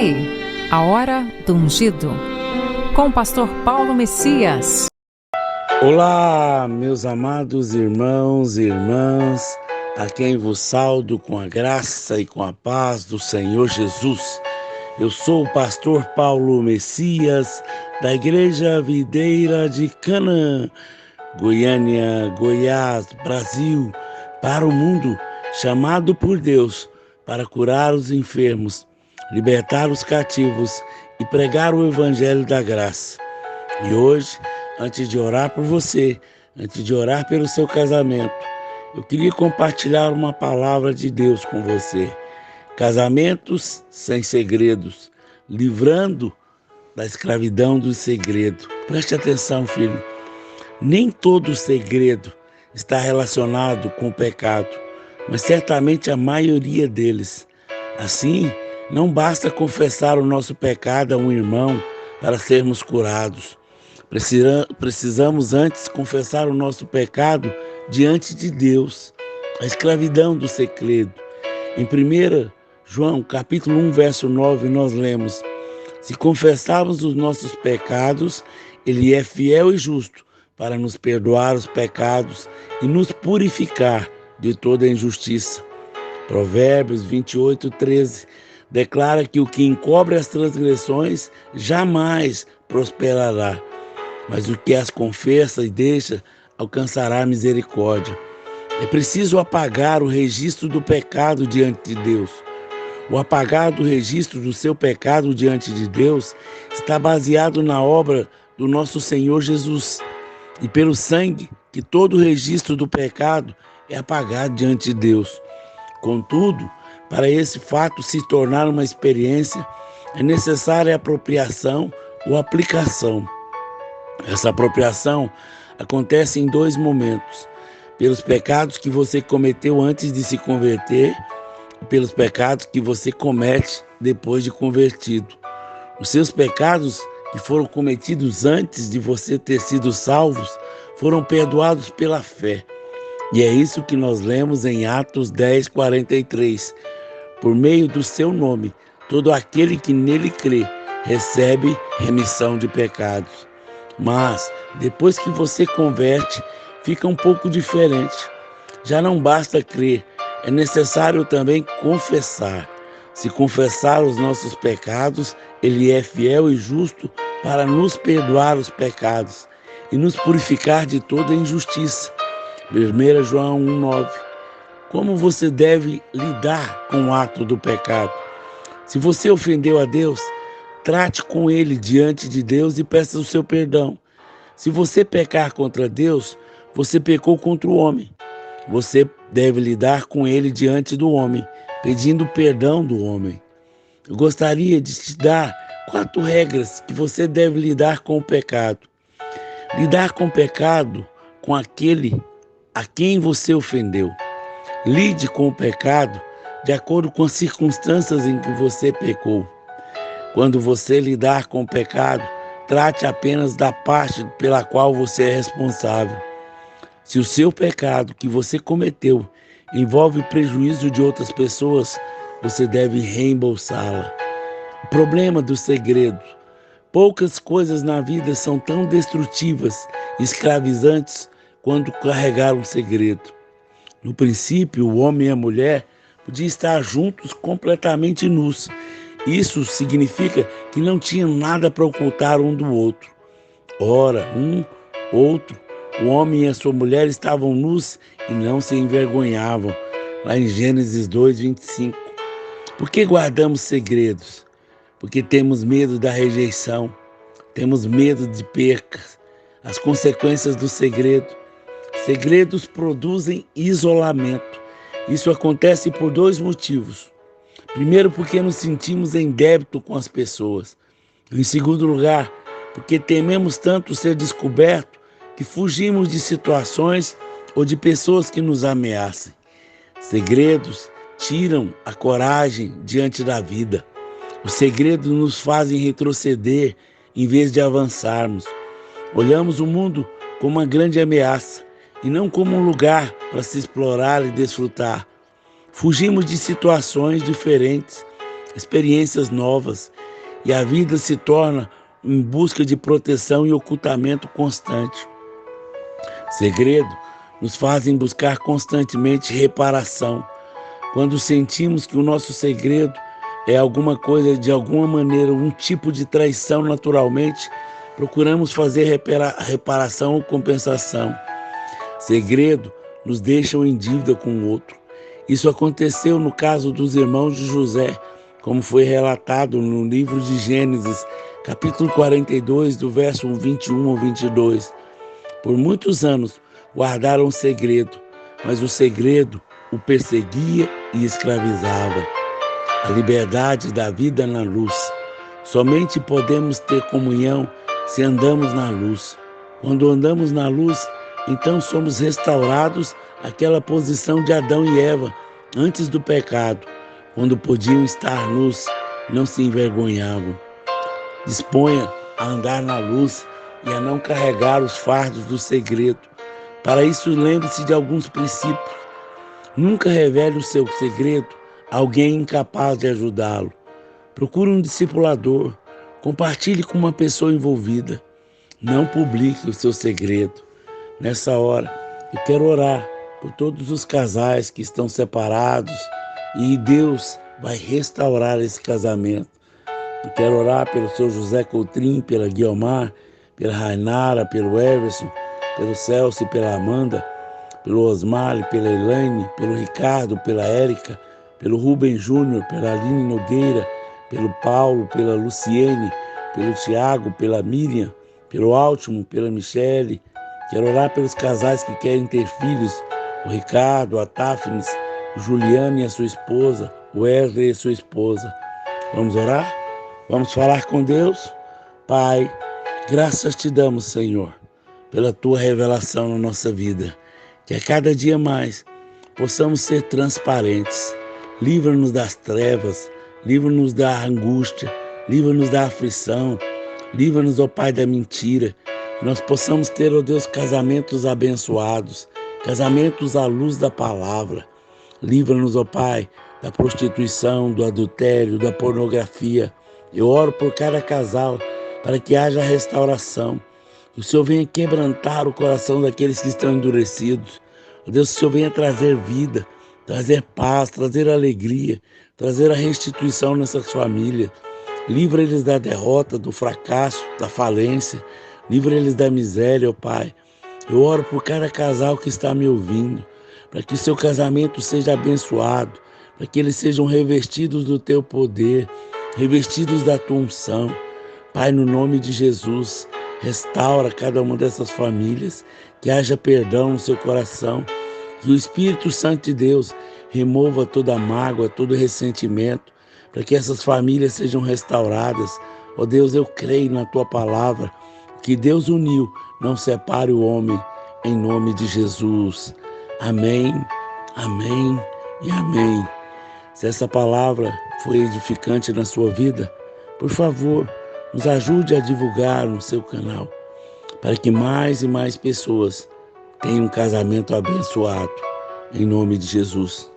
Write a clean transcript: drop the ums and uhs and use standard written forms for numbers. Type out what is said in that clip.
aí, a hora do ungido, com o pastor Paulo Messias. Olá, meus amados irmãos e irmãs, a quem vos saúdo com a graça e com a paz do Senhor Jesus. Eu sou o pastor Paulo Messias, da Igreja Videira de Canaã, Goiânia, Goiás, Brasil, para o mundo, chamado por Deus para curar os enfermos, libertar os cativos e pregar o Evangelho da graça. E hoje, antes de orar por você, antes de orar pelo seu casamento, eu queria compartilhar uma palavra de Deus com você. Casamentos sem segredos, livrando da escravidão do segredo. Preste atenção, filho. Nem todo segredo está relacionado com o pecado, mas certamente a maioria deles. Assim, não basta confessar o nosso pecado a um irmão para sermos curados. Precisamos antes confessar o nosso pecado diante de Deus, a escravidão do segredo. Em 1 João, capítulo 1, verso 9, nós lemos: se confessarmos os nossos pecados, Ele é fiel e justo para nos perdoar os pecados e nos purificar de toda injustiça. Provérbios 28, 13 declara que o que encobre as transgressões jamais prosperará, mas o que as confessa e deixa alcançará misericórdia. É preciso apagar o registro do pecado diante de Deus. O apagar do registro do seu pecado diante de Deus está baseado na obra do nosso Senhor Jesus. E pelo sangue, que todo o registro do pecado é apagado diante de Deus. Contudo, para esse fato se tornar uma experiência, é necessária a apropriação ou aplicação. Essa apropriação acontece em dois momentos: pelos pecados que você cometeu antes de se converter e pelos pecados que você comete depois de convertido. Os seus pecados que foram cometidos antes de você ter sido salvos foram perdoados pela fé. E é isso que nós lemos em Atos 10, 43. Por meio do seu nome, todo aquele que nele crê recebe remissão de pecados. Mas, depois que você converte, fica um pouco diferente. Já não basta crer, é necessário também confessar. Se confessar os nossos pecados, Ele é fiel e justo para nos perdoar os pecados e nos purificar de toda injustiça. 1 João 1,9. Como você deve lidar com o ato do pecado? Se você ofendeu a Deus, trate com Ele diante de Deus e peça o seu perdão. Se você pecar contra Deus, você pecou contra o homem. Você deve lidar com Ele diante do homem, pedindo perdão do homem. Eu gostaria de te dar 4 regras que você deve lidar com o pecado. Lidar com o pecado com aquele a quem você ofendeu. Lide com o pecado de acordo com as circunstâncias em que você pecou. Quando você lidar com o pecado, trate apenas da parte pela qual você é responsável. Se o seu pecado que você cometeu envolve prejuízo de outras pessoas, você deve reembolsá-la. O problema do segredo: poucas coisas na vida são tão destrutivas e escravizantes quanto carregar um segredo. No princípio, o homem e a mulher podiam estar juntos completamente nus. Isso significa que não tinham nada para ocultar um do outro. Ora, o homem e a sua mulher estavam nus e não se envergonhavam. Lá em Gênesis 2, 25. Por que guardamos segredos? Porque temos medo da rejeição, temos medo de percas, as consequências do segredo. Segredos produzem isolamento. Isso acontece por 2 motivos. Primeiro, porque nos sentimos em débito com as pessoas. Em segundo lugar, porque tememos tanto ser descoberto que fugimos de situações ou de pessoas que nos ameacem. Segredos tiram a coragem diante da vida. Os segredos nos fazem retroceder em vez de avançarmos. Olhamos o mundo como uma grande ameaça e não como um lugar para se explorar e desfrutar. Fugimos de situações diferentes experiências novas, e a vida se torna em busca de proteção e ocultamento constante. Segredo nos fazem buscar constantemente reparação. Quando sentimos que o nosso segredo é alguma coisa, de alguma maneira, um tipo de traição naturalmente, procuramos fazer reparação ou compensação. Segredo nos deixa em dívida com o outro. Isso aconteceu no caso dos irmãos de José, como foi relatado no livro de Gênesis, capítulo 42, do verso 21 ao 22. Por muitos anos guardaram o segredo, mas o segredo o perseguia e escravizava. A liberdade da vida na luz. Somente podemos ter comunhão se andamos na luz. Quando andamos na luz, então somos restaurados àquela posição de Adão e Eva antes do pecado, quando podiam estar nus, não se envergonhavam. Disponha a andar na luz e a não carregar os fardos do segredo. Para isso, lembre-se de alguns princípios. Nunca revele o seu segredo a alguém incapaz de ajudá-lo. Procure um discipulador. Compartilhe com uma pessoa envolvida. Não publique o seu segredo. Nessa hora, eu quero orar por todos os casais que estão separados e Deus vai restaurar esse casamento. Eu quero orar pelo seu José Coutrinho, pela Guiomar, pela Rainara, pelo Everson, pelo Celso e pela Amanda, pelo Osmar, pela Elaine, pelo Ricardo, pela Érica, pelo Rubem Júnior, pela Aline Nogueira, pelo Paulo, pela Luciene, pelo Tiago, pela Miriam, pelo Altimo, pela Michele. Quero orar pelos casais que querem ter filhos, o Ricardo, a Táfnis, o Juliano e a sua esposa, o Wesley e sua esposa. Vamos orar? Vamos falar com Deus? Pai, graças te damos, Senhor, pela tua revelação na nossa vida. Que a cada dia mais possamos ser transparentes. Livra-nos das trevas, livra-nos da angústia, livra-nos da aflição, livra-nos, ó Pai, da mentira. Que nós possamos ter, ó Deus, casamentos abençoados, casamentos à luz da palavra. Livra-nos, ó Pai, da prostituição, do adultério, da pornografia. Eu oro por cada casal para que haja restauração. Que o Senhor venha quebrantar o coração daqueles que estão endurecidos. Ó Deus, que o Senhor venha trazer vida, trazer paz, trazer alegria, trazer a restituição nessas famílias. Livra eles da derrota, do fracasso, da falência. Livra eles da miséria, ó Pai. Eu oro por cada casal que está me ouvindo, para que o seu casamento seja abençoado, para que eles sejam revestidos do teu poder, revestidos da tua unção. Pai, no nome de Jesus, restaura cada uma dessas famílias, que haja perdão no seu coração, que o Espírito Santo de Deus remova toda mágoa, todo ressentimento, para que essas famílias sejam restauradas. Ó Deus, eu creio na tua palavra, que Deus uniu, não separe o homem, em nome de Jesus. Amém, amém e amém. Se essa palavra foi edificante na sua vida, por favor, nos ajude a divulgar no seu canal, para que mais e mais pessoas tenham um casamento abençoado, em nome de Jesus.